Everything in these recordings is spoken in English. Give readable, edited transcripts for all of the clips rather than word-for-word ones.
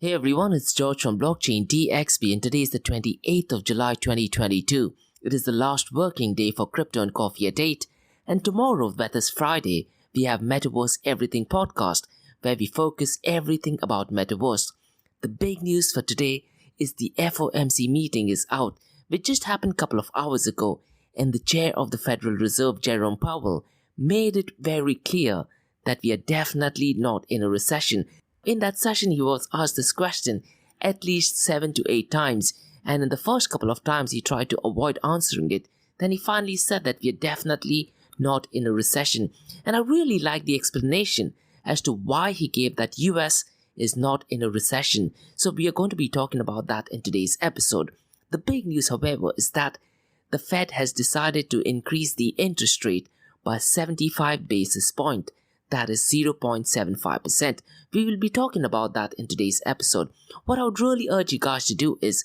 Hey everyone, it's George from Blockchain DXB and today is the 28th of July 2022. It is the last working day for Crypto and Coffee at 8 and tomorrow, that is Friday, we have Metaverse Everything podcast where we focus everything about Metaverse. The big news for today is the FOMC meeting is out, which just happened a couple of hours ago, and the chair of the Federal Reserve, Jerome Powell, made it very clear that we are definitely not in a recession. In that session, he was asked this question at least 7 to 8 times, and in the first couple of times he tried to avoid answering it. Then he finally said that we are definitely not in a recession. And I really like the explanation as to why he gave that US is not in a recession. So we are going to be talking about that in today's episode. The big news, however, is that the Fed has decided to increase the interest rate by 75 basis points. That is 0.75%. We will be talking about that in today's episode. What I would really urge you guys to do is,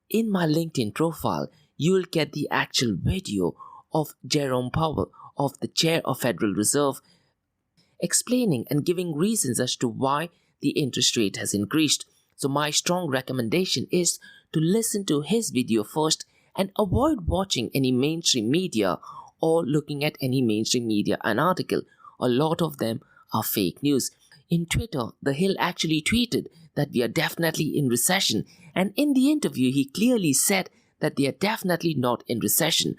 in my LinkedIn profile, you will get the actual video of Jerome Powell, of the chair of Federal Reserve, explaining and giving reasons as to why the interest rate has increased. So my strong recommendation is to listen to his video first and avoid watching any mainstream media or looking at any mainstream media and article. A lot of them are fake news. In Twitter, The Hill actually tweeted that we are definitely in recession, and in the interview he clearly said that they are definitely not in recession.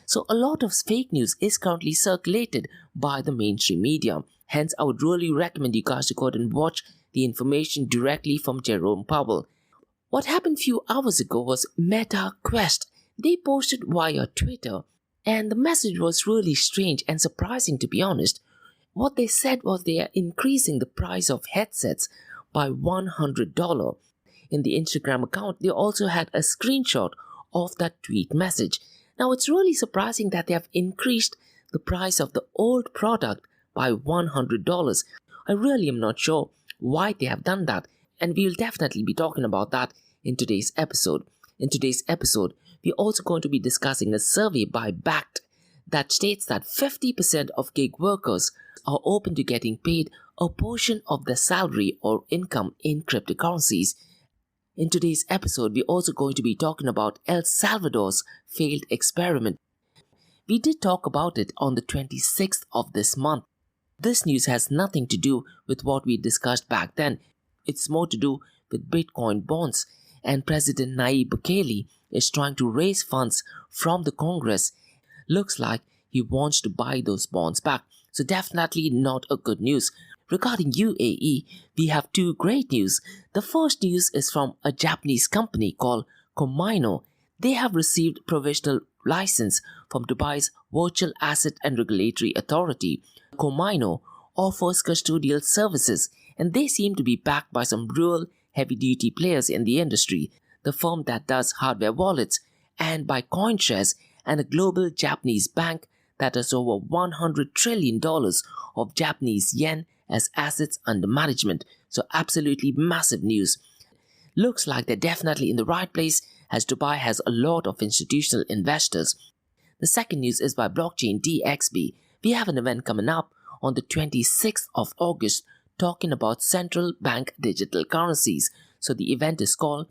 So a lot of fake news is currently circulated by the mainstream media. Hence, I would really recommend you guys to go ahead and watch the information directly from Jerome Powell. What happened a few hours ago was MetaQuest. They posted via Twitter, and the message was really strange and surprising, to be honest. What they said was they are increasing the price of headsets by $100. In the Instagram account, they also had a screenshot of that tweet message. Now, it's really surprising that they have increased the price of the old product by $100. I really am not sure why they have done that, and we will definitely be talking about that in today's episode. In today's episode, we're also going to be discussing a survey by Bakkt that states that 50% of gig workers are open to getting paid a portion of their salary or income in cryptocurrencies. In today's episode, we're also going to be talking about El Salvador's failed experiment. We did talk about it on the 26th of this month. This news has nothing to do with what we discussed back then. It's more to do with Bitcoin bonds, and President Nayib Bukele is trying to raise funds from the Congress. Looks like he wants to buy those bonds back. So definitely not a good news. Regarding UAE, we have two great news. The first news is from a Japanese company called Komaino. They have received provisional license from Dubai's Virtual Asset and Regulatory Authority. Komaino offers custodial services, and they seem to be backed by some real heavy-duty players in the industry. The firm that does hardware wallets, and by CoinShares, and a global Japanese bank that has over $100 trillion of Japanese yen as assets under management. So absolutely massive news. Looks like they're definitely in the right place, as Dubai has a lot of institutional investors. The second news is by Blockchain DXB. We have an event coming up on the 26th of August talking about central bank digital currencies. So the event is called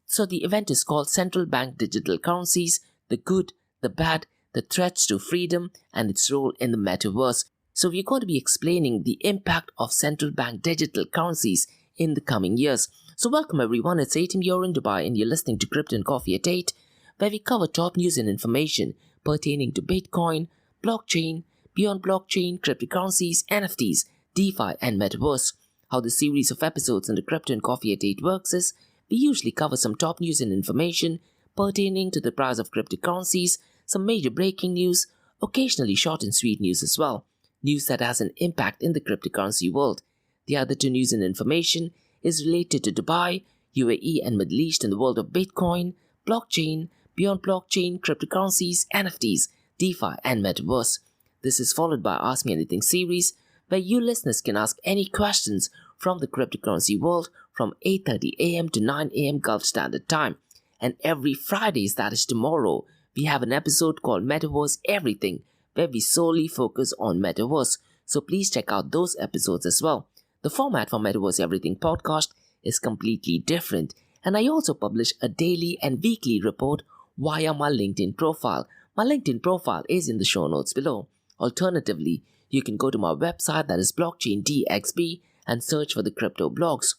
Central Bank Digital Currencies, the Good, the Bad, the Threats to Freedom, and its role in the Metaverse. So we're going to be explaining the impact of central bank digital currencies in the coming years. So welcome everyone, it's 8 you're in Dubai and you're listening to Crypto and Coffee at 8, where we cover top news and information pertaining to Bitcoin, blockchain, beyond blockchain, cryptocurrencies, NFTs, DeFi, and Metaverse. How the series of episodes in the Crypto and Coffee at 8 works is, we usually cover some top news and information pertaining to the price of cryptocurrencies, some major breaking news, occasionally short and sweet news as well, news that has an impact in the cryptocurrency world. The other two news and information is related to Dubai, UAE and Middle East in the world of Bitcoin, blockchain, beyond blockchain, cryptocurrencies, NFTs, DeFi and Metaverse. This is followed by Ask Me Anything series, where you listeners can ask any questions from the cryptocurrency world from 8:30 a.m. to 9 a.m. Gulf Standard Time. And every Fridays, that is tomorrow, we have an episode called Metaverse Everything, where we solely focus on Metaverse. So please check out those episodes as well. The format for Metaverse Everything podcast is completely different. And I also publish a daily and weekly report via my LinkedIn profile. My LinkedIn profile is in the show notes below. Alternatively, you can go to my website, that is Blockchain DXB, and search for the crypto blogs.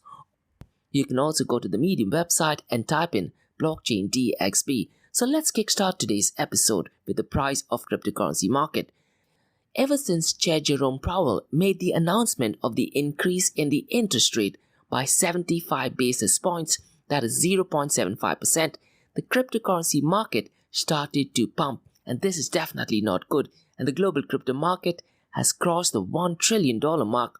You can also go to the Medium website and type in Blockchain DXB. So let's kickstart today's episode with the price of cryptocurrency market. Ever since Chair Jerome Powell made the announcement of the increase in the interest rate by 75 basis points, that is 0.75%, the cryptocurrency market started to pump, and this is definitely not good, and the global crypto market has crossed the $1 trillion mark.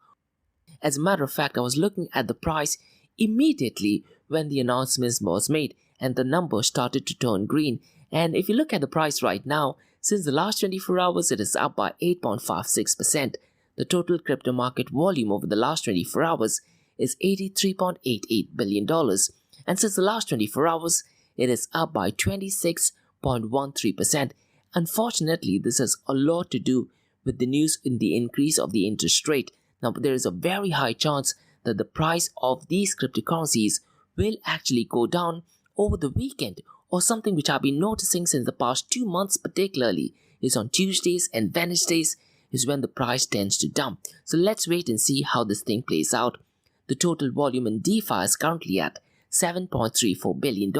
As a matter of fact, I was looking at the price immediately when the announcement was made, and the number started to turn green. And if you look at the price right now, since the last 24 hours, it is up by 8.56%. The total crypto market volume over the last 24 hours is $83.88 billion. And since the last 24 hours, it is up by 26.13%. Unfortunately, this has a lot to do with the news in the increase of the interest rate. Now, there is a very high chance that the price of these cryptocurrencies will actually go down over the weekend, or something which I've been noticing since the past 2 months particularly is on Tuesdays and Wednesdays is when the price tends to dump. So let's wait and see how this thing plays out. The total volume in DeFi is currently at $7.34 billion,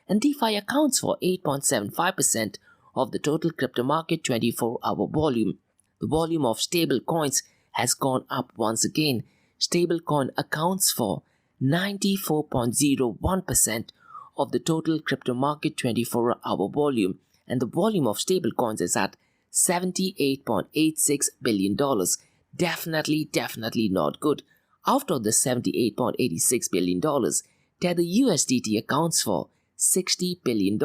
and DeFi accounts for 8.75% of the total crypto market 24-hour volume. The volume of stable coins has gone up once again. Stablecoin accounts for 94.01% of the total crypto market 24-hour volume, and the volume of stablecoins is at $78.86 billion. Definitely not good. Out of the $78.86 billion, Tether USDT accounts for $60 billion.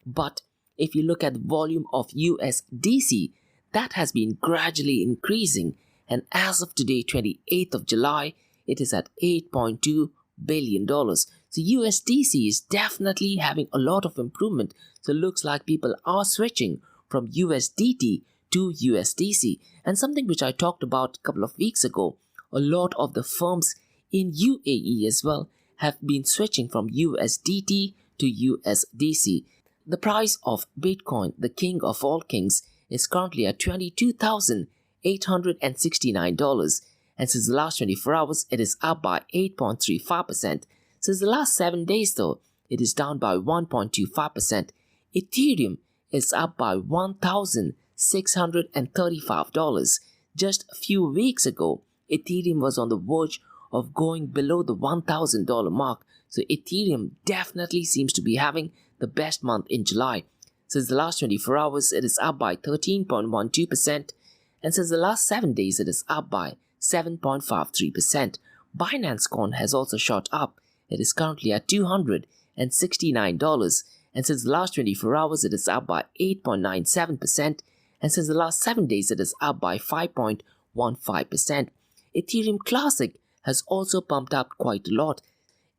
But if you look at the volume of USDC, that has been gradually increasing, and as of today, 28th of July, it is at $8.2 billion. So USDC is definitely having a lot of improvement. So it looks like people are switching from USDT to USDC. And something which I talked about a couple of weeks ago, a lot of the firms in UAE as well have been switching from USDT to USDC. The price of Bitcoin, the king of all kings, is currently at $22,869. And since the last 24 hours, it is up by 8.35%. Since the last 7 days, though, it is down by 1.25%. Ethereum is up by $1,635. Just a few weeks ago, Ethereum was on the verge of going below the $1,000 mark. So Ethereum definitely seems to be having the best month in July. Since the last 24 hours, it is up by 13.12%. And since the last 7 days, it is up by 7.53%. Binance Coin has also shot up. It is currently at $269. And since the last 24 hours, it is up by 8.97%. And since the last 7 days, it is up by 5.15%. Ethereum Classic has also pumped up quite a lot.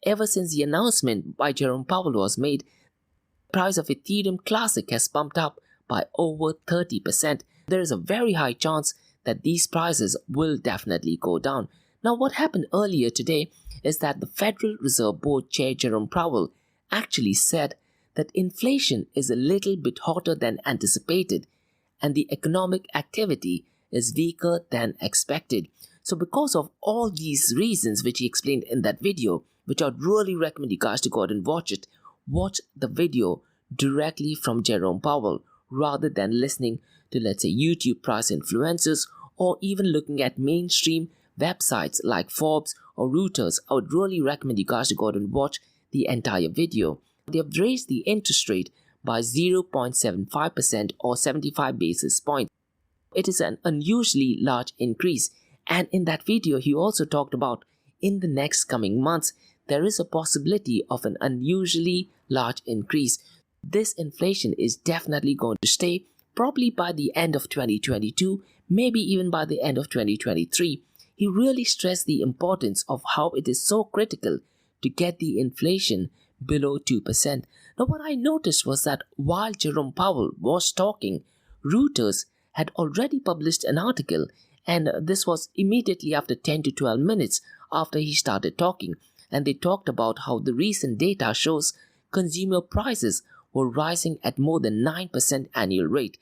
Ever since the announcement by Jerome Powell was made, the price of Ethereum Classic has pumped up by over 30%. There is a very high chance that these prices will definitely go down. Now, what happened earlier today is that the Federal Reserve Board Chair Jerome Powell actually said that inflation is a little bit hotter than anticipated and the economic activity is weaker than expected. So because of all these reasons which he explained in that video, which I'd really recommend you guys to go out and watch it, watch the video directly from Jerome Powell rather than listening to, let's say, YouTube price influencers or even looking at mainstream websites like Forbes or Reuters. I would really recommend you guys to go out and watch the entire video. They have raised the interest rate by 0.75% or 75 basis points. It is an unusually large increase. And in that video, he also talked about in the next coming months, there is a possibility of an unusually large increase. This inflation is definitely going to stay probably by the end of 2022, maybe even by the end of 2023. He really stressed the importance of how it is so critical to get the inflation below 2%. Now, what I noticed was that while Jerome Powell was talking, Reuters had already published an article, and this was immediately after 10 to 12 minutes after he started talking. and they talked about how the recent data shows consumer prices were rising at more than 9% annual rate.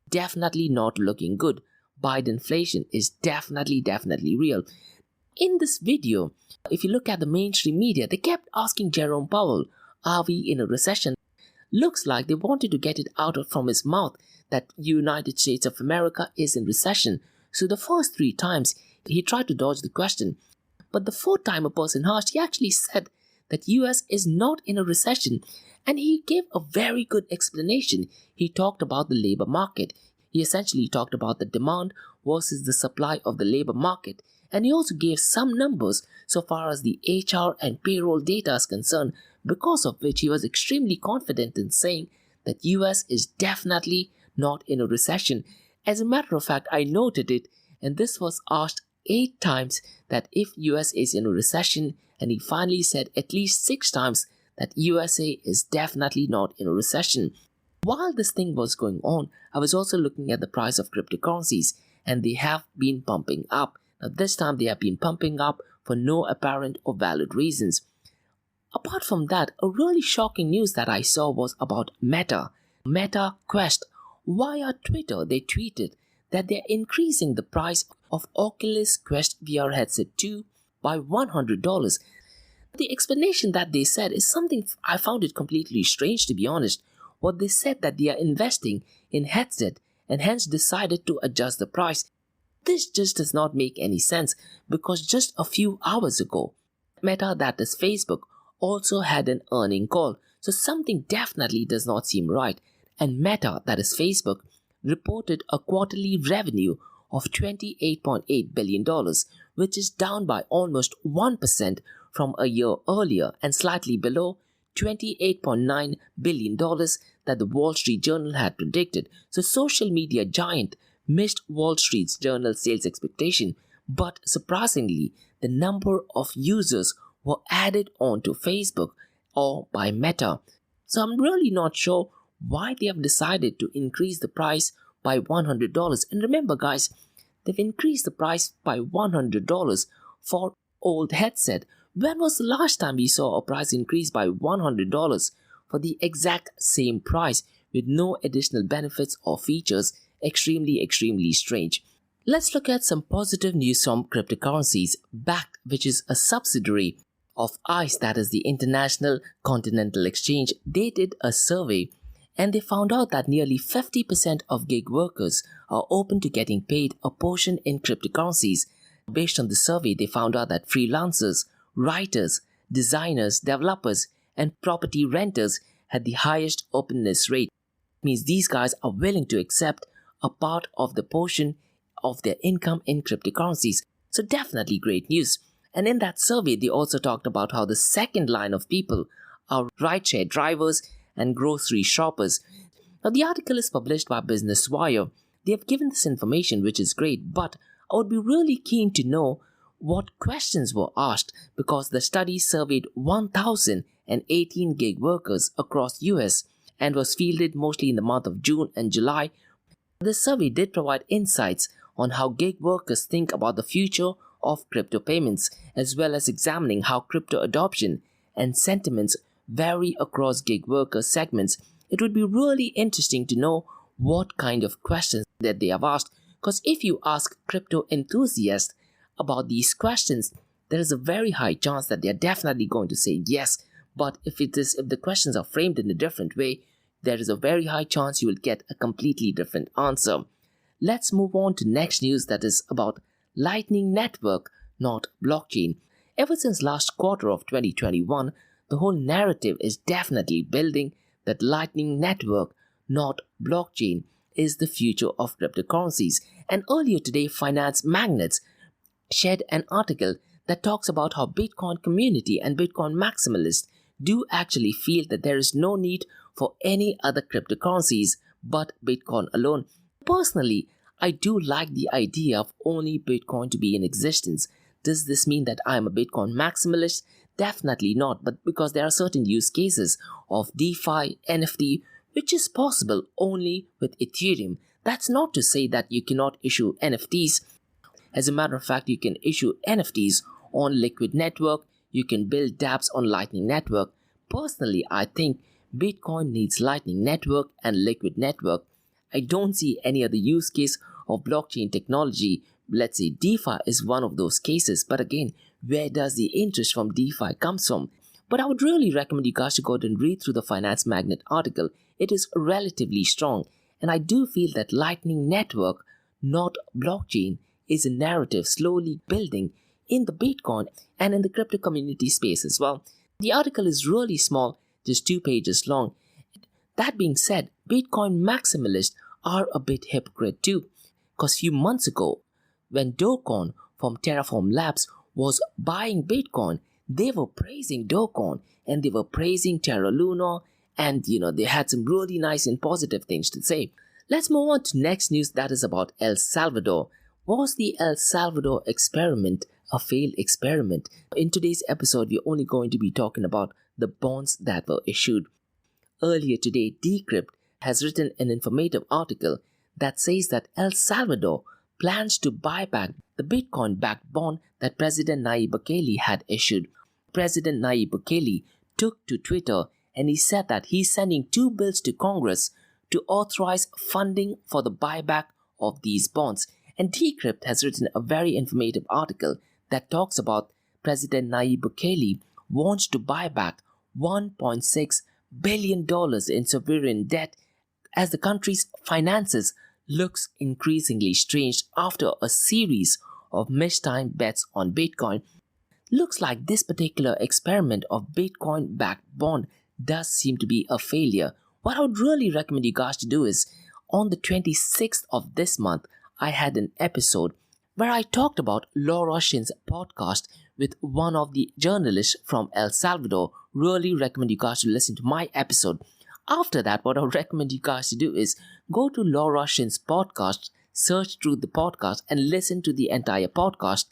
Definitely not looking good. Biden inflation is definitely real. In this video, if you look at the mainstream media, they kept asking Jerome Powell, are we in a recession? Looks like they wanted to get it out from his mouth that United States of America is in recession. So the first 3 times he tried to dodge the question. But the 4th time a person asked, he actually said that US is not in a recession, and he gave a very good explanation. He talked about the labor market. He essentially talked about the demand versus the supply of the labor market. And he also gave some numbers so far as the HR and payroll data is concerned, because of which he was extremely confident in saying that US is definitely not in a recession. As a matter of fact, I noted it, and this was asked 8 times that if US is in a recession, and he finally said at least 6 times that USA is definitely not in a recession. While this thing was going on, I was also looking at the price of cryptocurrencies, and they have been pumping up. Now this time they have been pumping up for no apparent or valid reasons. Apart from that, a really shocking news that I saw was about Meta Quest. Via Twitter, they tweeted that they're increasing the price of Oculus Quest VR headset 2 by $100. The explanation that they said is something I found it completely strange, to be honest. What they said that they are investing in headset and hence decided to adjust the price. This just does not make any sense, because just a few hours ago, Meta, that is Facebook, also had an earning call. So something definitely does not seem right. And Meta, that is Facebook, reported a quarterly revenue of $28.8 billion, which is down by almost 1% from a year earlier and slightly below $28.9 billion that the Wall Street Journal had predicted. So social media giant missed Wall Street Journal sales expectation, but surprisingly, the number of users were added onto Facebook or by Meta. So I'm really not sure why they have decided to increase the price by $100. And remember guys, they've increased the price by $100 for old headset. When was the last time we saw a price increase by $100 for the exact same price with no additional benefits or features? Extremely strange. Let's look at some positive news from cryptocurrencies. Bakkt, which is a subsidiary of ICE, that is the International Continental Exchange, they did a survey and they found out that nearly 50% of gig workers are open to getting paid a portion in cryptocurrencies. Based on the survey, they found out that freelancers, writers, designers, developers, and property renters had the highest openness rate. It means these guys are willing to accept a part of the portion of their income in cryptocurrencies. So definitely great news. And in that survey, they also talked about how the second line of people are rideshare drivers and grocery shoppers. Now the article is published by Business Wire. They have given this information, which is great, but I would be really keen to know what questions were asked, because the study surveyed 1,018 gig workers across US and was fielded mostly in the month of June and July. The survey did provide insights on how gig workers think about the future of crypto payments, as well as examining how crypto adoption and sentiments vary across gig worker segments. It would be really interesting to know what kind of questions that they have asked, because if you ask crypto enthusiasts about these questions, there is a very high chance that they are definitely going to say yes. But if the questions are framed in a different way, there is a very high chance you will get a completely different answer. Let's move on to next news, that is about Lightning Network, not blockchain. Ever since last quarter of 2021, the whole narrative is definitely building that Lightning Network, not blockchain, is the future of cryptocurrencies. And earlier today, finance magnates shared an article that talks about how Bitcoin community and Bitcoin maximalists do actually feel that there is no need for any other cryptocurrencies but Bitcoin alone. Personally, I do like the idea of only Bitcoin to be in existence. Does this mean that I am a Bitcoin maximalist? Definitely not, but because there are certain use cases of DeFi, NFT, which is possible only with Ethereum. That's not to say that you cannot issue NFTs. As a matter of fact, you can issue NFTs on Liquid Network, you can build dApps on Lightning Network. Personally, I think Bitcoin needs Lightning Network and Liquid Network. I don't see any other use case of blockchain technology. Let's say DeFi is one of those cases, but again, where does the interest from DeFi comes from? But I would really recommend you guys to go ahead and read through the Finance Magnet article. It is relatively strong, and I do feel that Lightning Network, not blockchain, is a narrative slowly building in the Bitcoin and in the crypto community space as well. The article is really small, just 2 pages long. That being said, Bitcoin maximalists are a bit hypocrite too, because few months ago, when Dokon from Terraform Labs was buying Bitcoin, they were praising Dokon and they were praising Terra Luna, and they had some really nice and positive things to say. Let's move on to next news, that is about El Salvador. Was the El Salvador experiment a failed experiment? In today's episode, we're only going to be talking about the bonds that were issued. Earlier today, Decrypt has written an informative article that says that El Salvador plans to buy back the Bitcoin-backed bond that President Nayib Bukele had issued. President Nayib Bukele took to Twitter and he said that he's sending 2 bills to Congress to authorize funding for the buyback of these bonds. And Decrypt has written a very informative article that talks about President Nayib Bukele wants to buy back $1.6 billion in sovereign debt as the country's finances looks increasingly strange after a series of mistimed bets on Bitcoin. Looks like this particular experiment of Bitcoin-backed bond does seem to be a failure. What I would really recommend you guys to do is, on the 26th of this month, I had an episode where I talked about Laura Shin's podcast with one of the journalists from El Salvador. Really recommend you guys to listen to my episode. After that, what I would recommend you guys to do is go to Laura Shin's podcast, search through the podcast and listen to the entire podcast.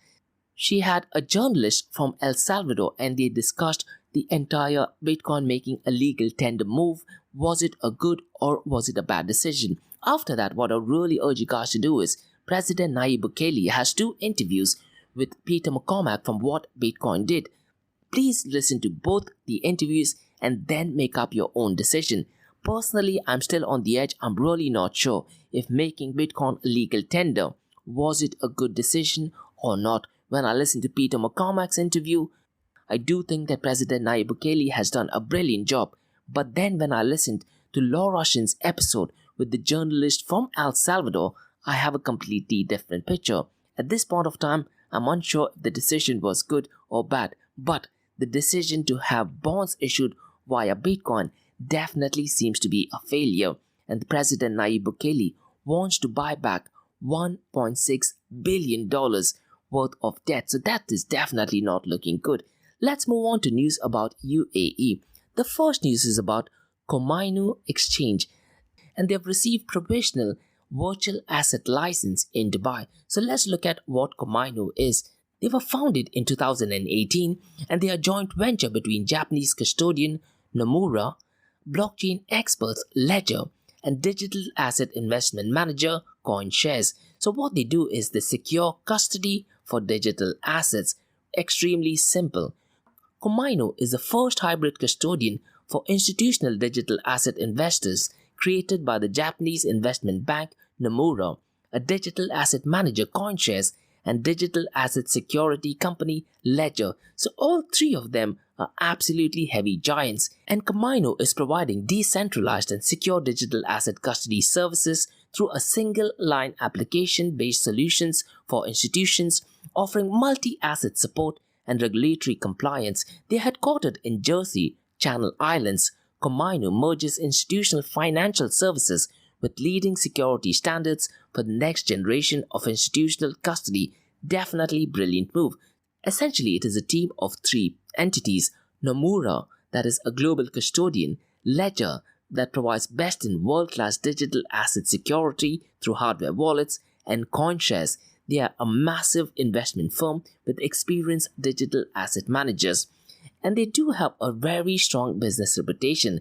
She had a journalist from El Salvador and they discussed the entire Bitcoin making a legal tender move. Was it a good or was it a bad decision? After that, what I really urge you guys to do is, President Nayib Bukele has 2 interviews with Peter McCormack from What Bitcoin Did. Please listen to both the interviews and then make up your own decision. Personally, I'm still on the edge. I'm really not sure if making Bitcoin a legal tender, was it a good decision or not. When I listened to Peter McCormack's interview, I do think that President Nayib Bukele has done a brilliant job. But then when I listened to Laura Shin's episode with the journalist from El Salvador, I have a completely different picture. At this point of time, I'm unsure if the decision was good or bad, but the decision to have bonds issued via Bitcoin definitely seems to be a failure, and President Nayib Bukele wants to buy back $1.6 billion worth of debt, so that is definitely not looking good. Let's move on to news about UAE. The first news is about Komainu Exchange, and they have received provisional virtual asset license in Dubai. So let's look at what Komainu is. They were founded in 2018 and they are a joint venture between Japanese custodian Nomura, blockchain experts Ledger, and digital asset investment manager CoinShares. So what they do is they secure custody for digital assets. Extremely simple. Komainu is the first hybrid custodian for institutional digital asset investors created by the Japanese investment bank Nomura, a digital asset manager CoinShares, and digital asset security company Ledger. So all 3 of them are absolutely heavy giants, and Komainu is providing decentralized and secure digital asset custody services through a single line application based solutions for institutions, offering multi-asset support and regulatory compliance. They are headquartered in Jersey, Channel Islands. Komainu merges institutional financial services with leading security standards for the next generation of institutional custody. Definitely brilliant move. Essentially, it is a team of 3 entities. Nomura, that is a global custodian. Ledger, that provides best in world-class digital asset security through hardware wallets. And CoinShares, they are a massive investment firm with experienced digital asset managers. And they do have a very strong business reputation,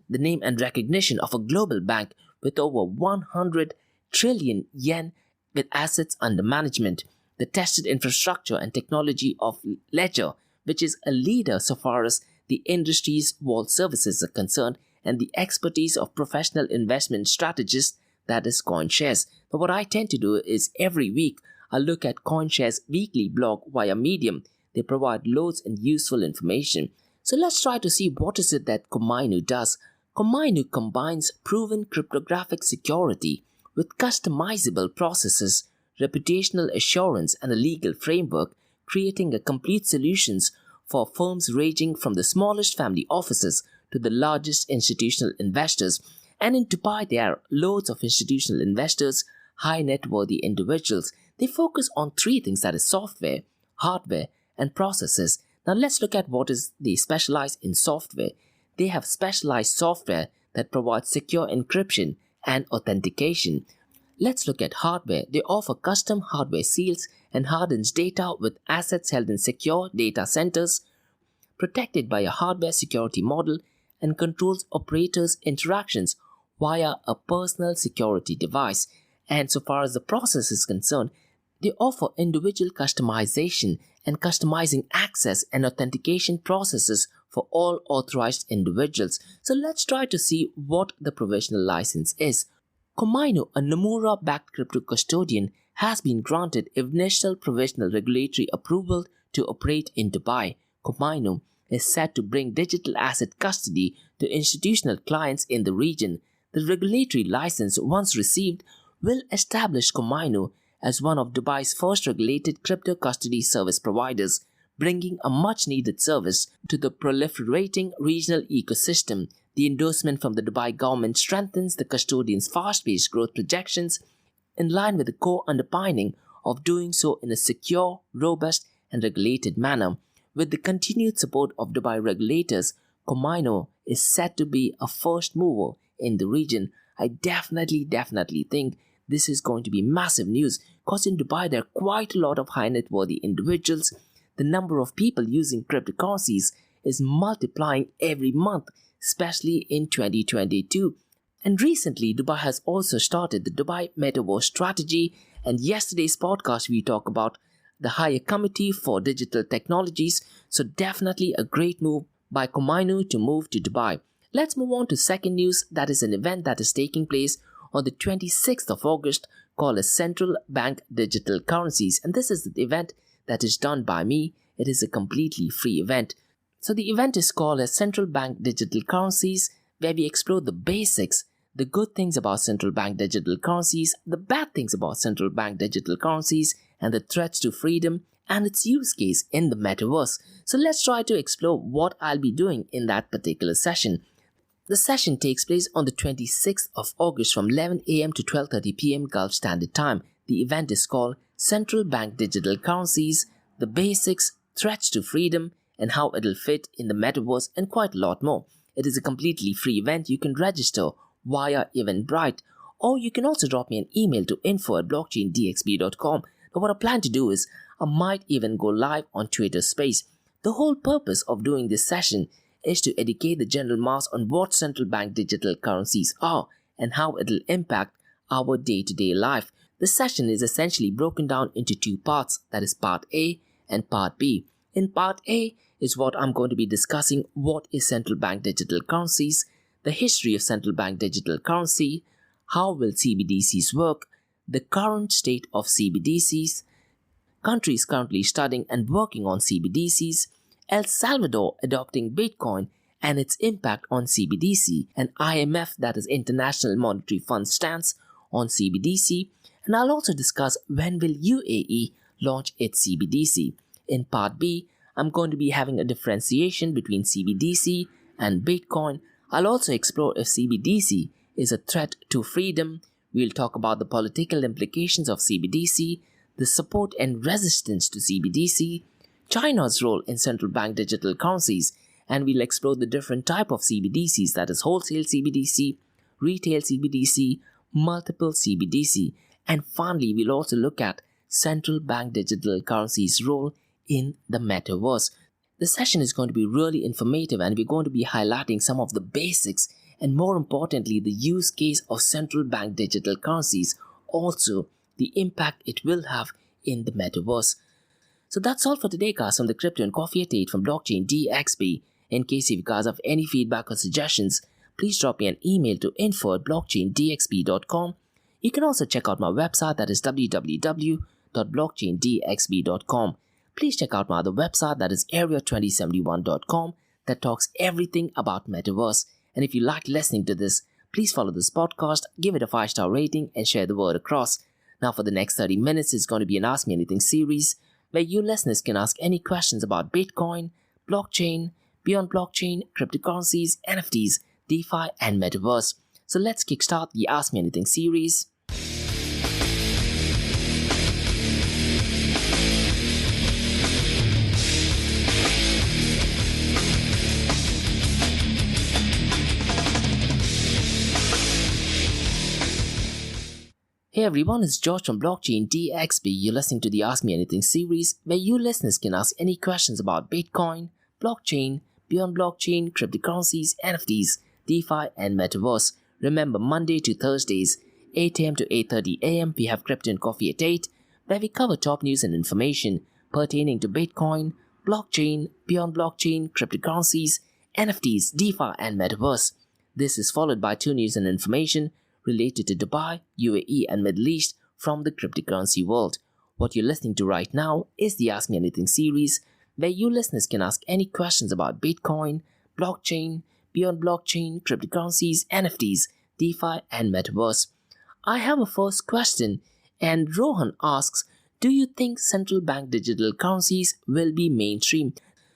the name and recognition of a global bank with over 100 trillion yen with assets under management, the tested infrastructure and technology of Ledger which is a leader so far as the industry's vault services are concerned, and the expertise of professional investment strategists, that is CoinShares. Now, what I tend to do is every week I look at CoinShares' weekly blog via Medium. They provide loads and useful information. So let's try to see what is it that Komainu does. Komainu combines proven cryptographic security with customizable processes, reputational assurance, and a legal framework, creating a complete solutions for firms ranging from the smallest family offices to the largest institutional investors. And in Dubai, there are loads of institutional investors, high net worthy individuals. They focus on three things, that is software, hardware, and processes. Now let's look at what is they specialize in software. They have specialized software that provides secure encryption and authentication. Let's look at hardware. They offer custom hardware seals and hardens data with assets held in secure data centers, protected by a hardware security model, and controls operators' interactions via a personal security device. And so far as the process is concerned, they offer individual customization and customizing access and authentication processes for all authorized individuals. So let's try to see what the provisional license is. Komainu, a Nomura-backed crypto custodian, has been granted initial provisional regulatory approval to operate in Dubai. Komainu is set to bring digital asset custody to institutional clients in the region. The regulatory license, once received, will establish Komainu as one of Dubai's first regulated crypto custody service providers, bringing a much-needed service to the proliferating regional ecosystem. The endorsement from the Dubai government strengthens the custodian's fast-paced growth projections, in line with the core underpinning of doing so in a secure, robust, and regulated manner. With the continued support of Dubai regulators, Komainu is set to be a first mover in the region. I definitely think this is going to be massive news, because in Dubai there are quite a lot of high net worthy individuals. The number of people using cryptocurrencies is multiplying every month, especially in 2022. And recently, Dubai has also started the Dubai Metaverse strategy, and yesterday's podcast we talk about the Higher Committee for Digital Technologies, so definitely a great move by Komainu to move to Dubai. Let's move on to second news, that is an event that is taking place on the 26th of August called as Central Bank Digital Currencies, and this is the event that is done by me. It is a completely free event. So the event is called as Central Bank Digital Currencies, where we explore the basics, the good things about central bank digital currencies, the bad things about central bank digital currencies, and the threats to freedom and its use case in the metaverse. So let's try to explore what I'll be doing in that particular session. The session takes place on the 26th of August from 11 a.m. to 12:30 p.m. Gulf Standard Time. The event is called Central Bank Digital Currencies, the Basics, Threats to Freedom, and how it'll fit in the metaverse, and quite a lot more. It is a completely free event. You can register via Eventbrite, or you can also drop me an email to info@blockchaindxb.com. Now what I plan to do is I might even go live on Twitter Space. The whole purpose of doing this session is to educate the general mass on what central bank digital currencies are and how it'll impact our day-to-day life. The session is essentially broken down into two parts, that is part A and part B. In part A is what I'm going to be discussing: what is central bank digital currencies, the history of central bank digital currency, how will CBDCs work, the current state of CBDCs, countries currently studying and working on CBDCs, El Salvador adopting Bitcoin and its impact on CBDC, and IMF, that is International Monetary Fund, stance on CBDC, and I'll also discuss when will UAE launch its CBDC. In part B, I'm going to be having a differentiation between CBDC and Bitcoin. I'll also explore if CBDC is a threat to freedom. We'll talk about the political implications of CBDC, the support and resistance to CBDC, China's role in central bank digital currencies, and we'll explore the different type of CBDCs, that is wholesale CBDC, retail CBDC, multiple CBDC, and finally we'll also look at central bank digital currencies' role in the metaverse. The session is going to be really informative, and we're going to be highlighting some of the basics and, more importantly, the use case of central bank digital currencies, also the impact it will have in the metaverse. So that's all for today, guys, from the Crypto and Coffee at 8 from Blockchain DXB. In case you guys have any feedback or suggestions, please drop me an email to info@blockchaindxb.com. You can also check out my website, that is www.blockchaindxb.com. Please check out my other website, that is area2071.com, that talks everything about Metaverse. And if you like listening to this, please follow this podcast, give it a 5-star rating, and share the word across. Now for the next 30 minutes, it's going to be an Ask Me Anything series, where you listeners can ask any questions about Bitcoin, blockchain, beyond blockchain, cryptocurrencies, NFTs, DeFi, and Metaverse. So let's kickstart the Ask Me Anything series. Hey everyone, it's George from Blockchain DXB. You're listening to the Ask Me Anything series, where you listeners can ask any questions about Bitcoin, blockchain, beyond blockchain, cryptocurrencies, NFTs, DeFi, and Metaverse. Remember, Monday to Thursdays, 8 a.m. to 8:30 a.m., we have Crypto and Coffee at 8, where we cover top news and information pertaining to Bitcoin, blockchain, beyond blockchain, cryptocurrencies, NFTs, DeFi, and Metaverse. This is followed by 2 news and information related to Dubai, UAE, and Middle East from the cryptocurrency world. What you're listening to right now is the Ask Me Anything series, where you listeners can ask any questions about Bitcoin, blockchain, beyond blockchain, cryptocurrencies, NFTs, DeFi, and Metaverse. I have a first question, and Rohan asks, do you think central bank digital currencies will be mainstream?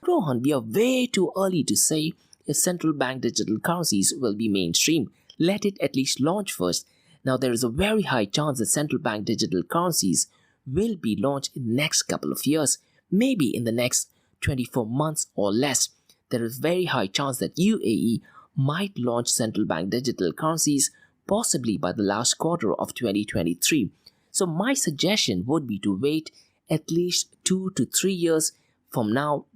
Rohan, we are way too early to say if central bank digital currencies will be mainstream. Let it at least launch first. Now, there is a very high chance that central bank digital currencies will be launched in the next couple of years, maybe in the next 24 months or less. There is very high chance that UAE might launch central bank digital currencies possibly by the last quarter of 2023. So my suggestion would be to wait at least 2 to 3 years from now.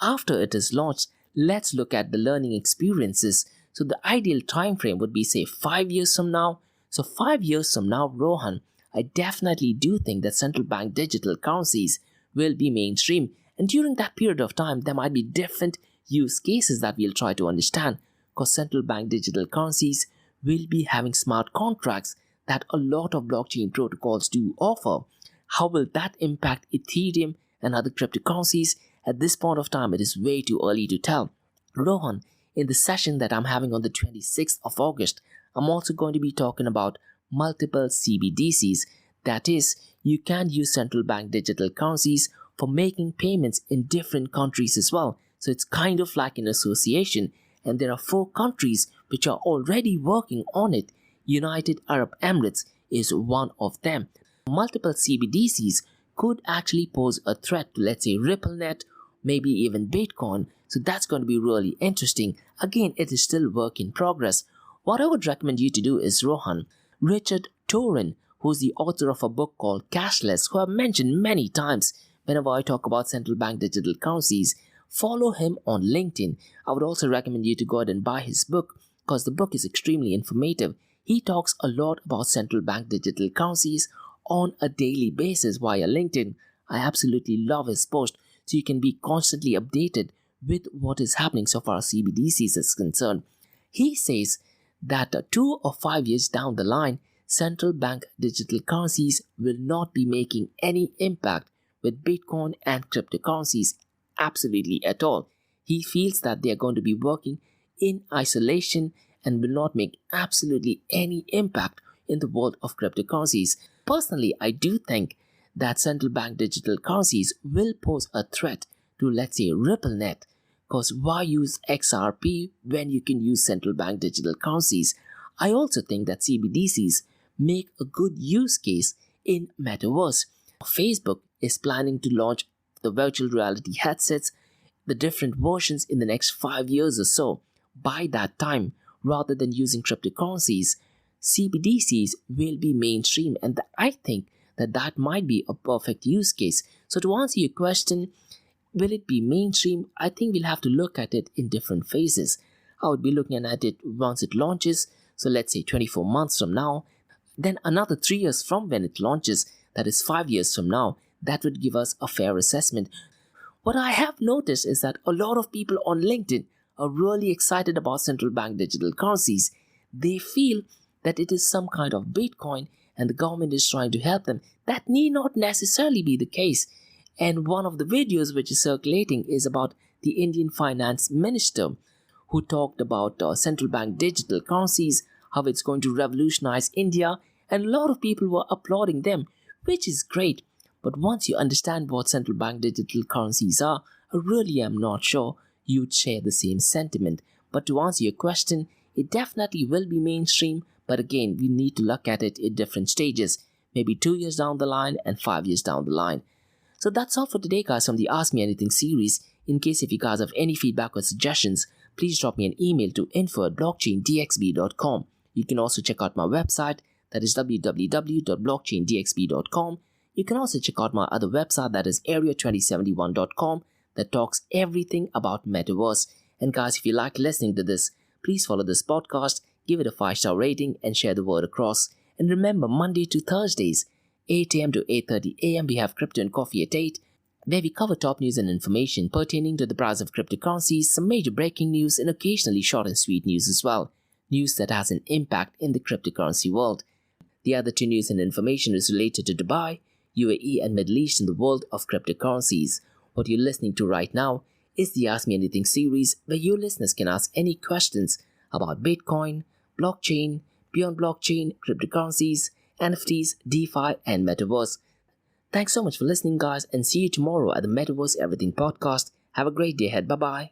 After it is launched, let's look at the learning experiences. So the ideal time frame would be, say, 5 years from now. So 5 years from now, Rohan, I definitely do think that central bank digital currencies will be mainstream. And during that period of time, there might be different use cases that we'll try to understand, because central bank digital currencies will be having smart contracts that a lot of blockchain protocols do offer. How will that impact Ethereum and other cryptocurrencies? At this point of time, it is way too early to tell. Rohan, in the session that I'm having on the 26th of August, I'm also going to be talking about multiple CBDCs. That is, you can use central bank digital currencies for making payments in different countries as well. So it's kind of like an association, and there are 4 countries which are already working on it. United Arab Emirates is one of them. Multiple CBDCs could actually pose a threat to, let's say, RippleNet, maybe even Bitcoin. So that's going to be really interesting. Again, it is still work in progress. What I would recommend you to do is, Rohan, Richard Torin, who's the author of a book called Cashless, who I've mentioned many times whenever I talk about central bank digital currencies, follow him on LinkedIn. I would also recommend you to go ahead and buy his book, because the book is extremely informative. He talks a lot about central bank digital currencies on a daily basis via LinkedIn. I absolutely love his post, so you can be constantly updated with what is happening so far as CBDCs is concerned. He says that 2 or 5 years down the line, central bank digital currencies will not be making any impact with Bitcoin and cryptocurrencies absolutely at all. He feels that they are going to be working in isolation and will not make absolutely any impact in the world of cryptocurrencies. Personally, I do think that central bank digital currencies will pose a threat to, let's say, RippleNet, because why use XRP when you can use central bank digital currencies? I also think that CBDCs make a good use case in Metaverse. Facebook is planning to launch the virtual reality headsets, the different versions in the next 5 years or so. By that time, rather than using cryptocurrencies, CBDCs will be mainstream, and I think that might be a perfect use case. So to answer your question, will it be mainstream? I think we'll have to look at it in different phases. I would be looking at it once it launches, so let's say 24 months from now, then another 3 years from when it launches, that is 5 years from now, that would give us a fair assessment. What I have noticed is that a lot of people on LinkedIn are really excited about central bank digital currencies. They feel that it is some kind of Bitcoin and the government is trying to help them. That need not necessarily be the case. And one of the videos which is circulating is about the Indian finance minister who talked about central bank digital currencies, how it's going to revolutionize India, and a lot of people were applauding them, which is great. But once you understand what central bank digital currencies are, I really am not sure you'd share the same sentiment. But to answer your question, it definitely will be mainstream, but again, we need to look at it in different stages, maybe 2 years down the line and 5 years down the line. So that's all for today, guys, from the Ask Me Anything series. In case if you guys have any feedback or suggestions, please drop me an email to info@blockchaindxb.com. You can also check out my website, that is www.blockchaindxb.com. You can also check out my other website, that is area2071.com, that talks everything about Metaverse. And guys, if you like listening to this, please follow this podcast, give it a 5-star rating, and share the word across. And remember, Monday to Thursdays, 8 a.m. to 8:30 a.m. we have Crypto and Coffee at 8, where we cover top news and information pertaining to the price of cryptocurrencies, some major breaking news, and occasionally short and sweet news as well. News that has an impact in the cryptocurrency world. The other 2 news and information is related to Dubai, UAE, and Middle East in the world of cryptocurrencies. What you're listening to right now is the Ask Me Anything series, where you listeners can ask any questions about Bitcoin, blockchain, beyond blockchain, cryptocurrencies, NFTs, DeFi, and Metaverse. Thanks so much for listening, guys, and see you tomorrow at the Metaverse Everything podcast. Have a great day ahead. Bye-bye.